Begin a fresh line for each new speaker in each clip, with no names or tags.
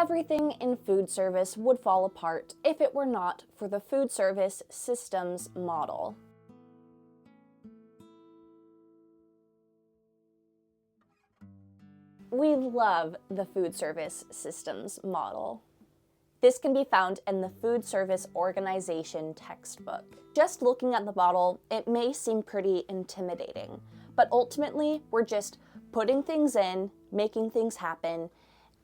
Everything in food service would fall apart if it were not for the Foodservice Systems Model. We love the Foodservice Systems Model. This can be found in the Food Service Organization textbook. Just looking at the model, it may seem pretty intimidating, but ultimately, we're just putting things in, making things happen,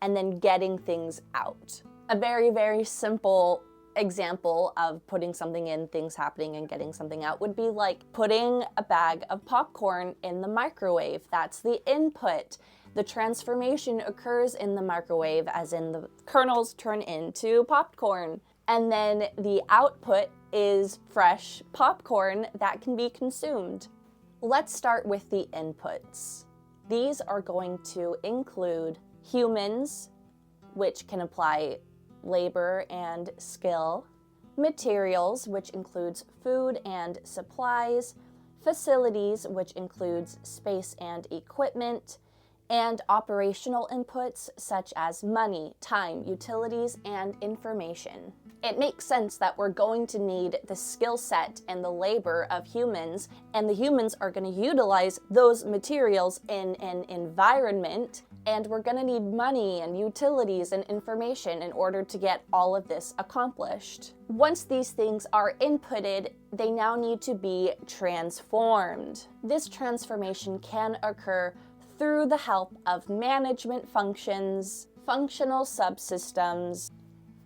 and then getting things out. A very, very simple example of putting something in, things happening, and getting something out would be like putting a bag of popcorn in the microwave. That's the input. The transformation occurs in the microwave, as in the kernels turn into popcorn. And then the output is fresh popcorn that can be consumed. Let's start with the inputs. These are going to include humans, which can apply labor and skill, materials, which includes food and supplies, facilities, which includes space and equipment, and operational inputs such as money, time, utilities, and information. It makes sense that we're going to need the skill set and the labor of humans, and the humans are going to utilize those materials in an environment, and we're going to need money and utilities and information in order to get all of this accomplished. Once these things are inputted, they now need to be transformed. This transformation can occur through the help of management functions, functional subsystems,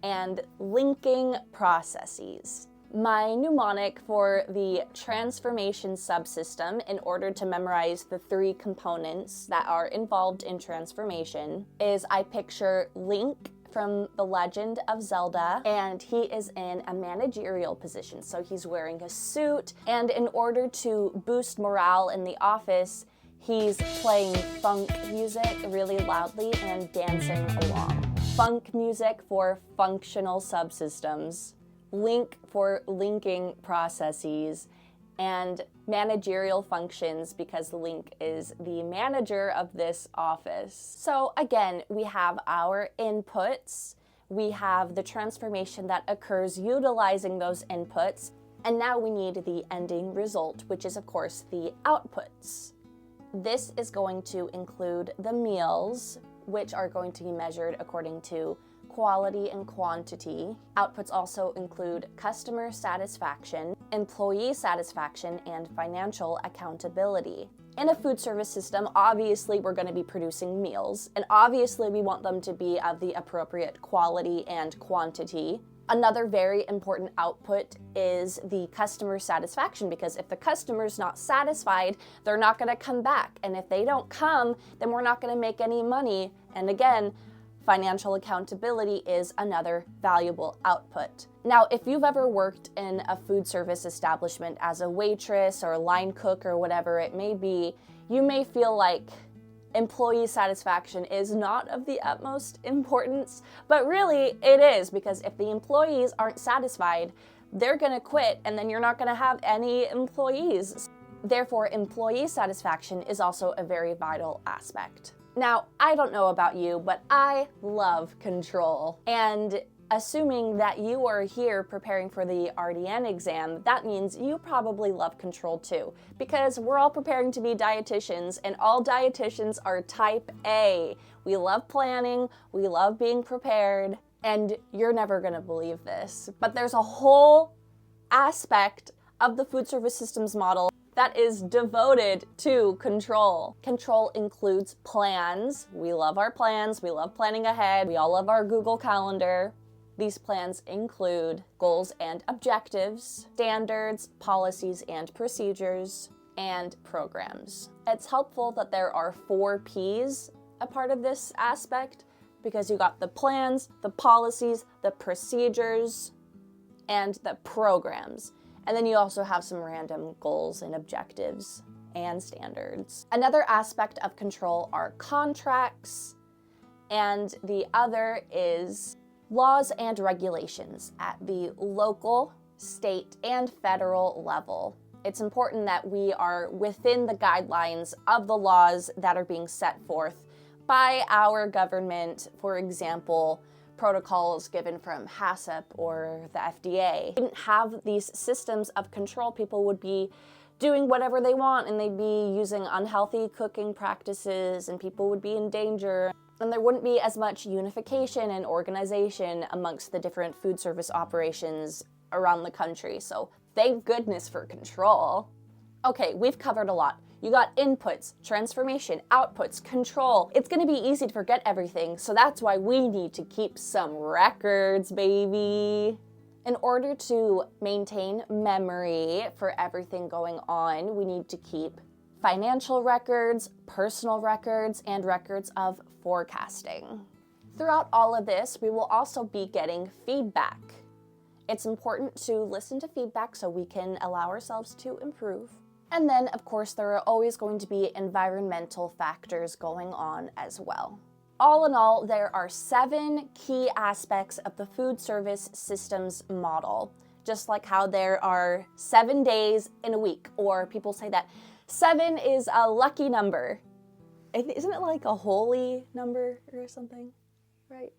and linking processes. My mnemonic for the transformation subsystem, in order to memorize the 3 components that are involved in transformation, is I picture Link from The Legend of Zelda, and he is in a managerial position. So he's wearing a suit, and in order to boost morale in the office, he's playing funk music really loudly and dancing along. Funk music for functional subsystems, Link for linking processes, and managerial functions because Link is the manager of this office. So again, we have our inputs, we have the transformation that occurs utilizing those inputs, and now we need the ending result, which is of course the outputs. This is going to include the meals, which are going to be measured according to quality and quantity. Outputs also include customer satisfaction, employee satisfaction, and financial accountability. In a food service system, obviously we're going to be producing meals, and obviously we want them to be of the appropriate quality and quantity. Another very important output is the customer satisfaction, because if the customer's not satisfied, they're not going to come back. And if they don't come, then we're not going to make any money. And again, financial accountability is another valuable output. Now, if you've ever worked in a food service establishment as a waitress or line cook or whatever it may be, you may feel like employee satisfaction is not of the utmost importance, but really it is, because if the employees aren't satisfied, they're gonna quit, and then you're not gonna have any employees. Therefore, employee satisfaction is also a very vital aspect. Now, I don't know about you, but I love control. And assuming that you are here preparing for the RDN exam, that means you probably love control too, because we're all preparing to be dietitians, and all dietitians are type A. We love planning, we love being prepared, and you're never gonna believe this, but there's a whole aspect of the food service systems model that is devoted to control. Control includes plans. We love our plans, we love planning ahead, we all love our Google Calendar. These plans include goals and objectives, standards, policies and procedures, and programs. It's helpful that there are 4 Ps a part of this aspect, because you got the plans, the policies, the procedures, and the programs. And then you also have some random goals and objectives and standards. Another aspect of control are contracts, and the other is laws and regulations at the local, state, and federal level. It's important that we are within the guidelines of the laws that are being set forth by our government. For example, protocols given from HACCP or the FDA. If we didn't have these systems of control, people would be doing whatever they want and they'd be using unhealthy cooking practices and people would be in danger. And there wouldn't be as much unification and organization amongst the different food service operations around the country. So thank goodness for control. Okay, we've covered a lot. You got inputs, transformation, outputs, control. It's gonna be easy to forget everything, so that's why we need to keep some records, baby. In order to maintain memory for everything going on, we need to keep financial records, personal records, and records of forecasting. Throughout all of this, we will also be getting feedback. It's important to listen to feedback so we can allow ourselves to improve. And then, of course, there are always going to be environmental factors going on as well. All in all, there are 7 key aspects of the food service systems model, just like how there are 7 days in a week, or people say that 7 is a lucky number. Isn't it like a holy number or something, right?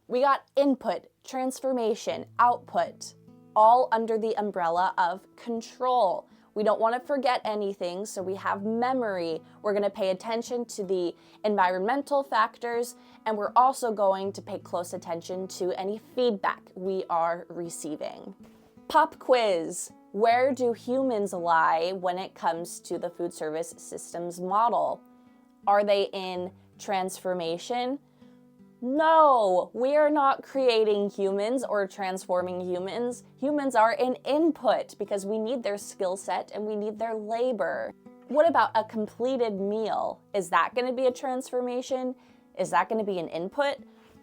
We got input, transformation, output, all under the umbrella of control. We don't want to forget anything, so we have memory. We're going to pay attention to the environmental factors, and we're also going to pay close attention to any feedback we are receiving. Pop quiz. Where do humans lie when it comes to the food service systems model? Are they in transformation? No, we are not creating humans or transforming humans. Humans are an input because we need their skill set and we need their labor. What about a completed meal? Is that going to be a transformation? Is that going to be an input?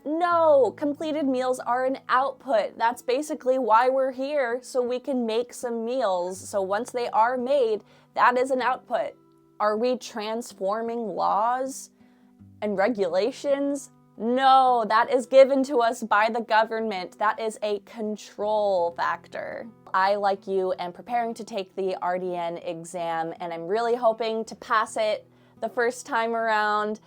No, completed meals are an output. That's basically why we're here, so we can make some meals. So once they are made, that is an output. Are we transforming laws and regulations? No, that is given to us by the government. That is a control factor. I, like you, am preparing to take the RDN exam, and I'm really hoping to pass it the first time around.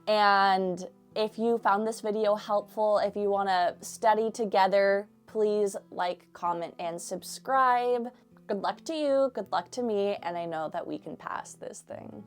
And if you found this video helpful, if you want to study together, please like, comment, and subscribe. Good luck to you, good luck to me, and I know that we can pass this thing.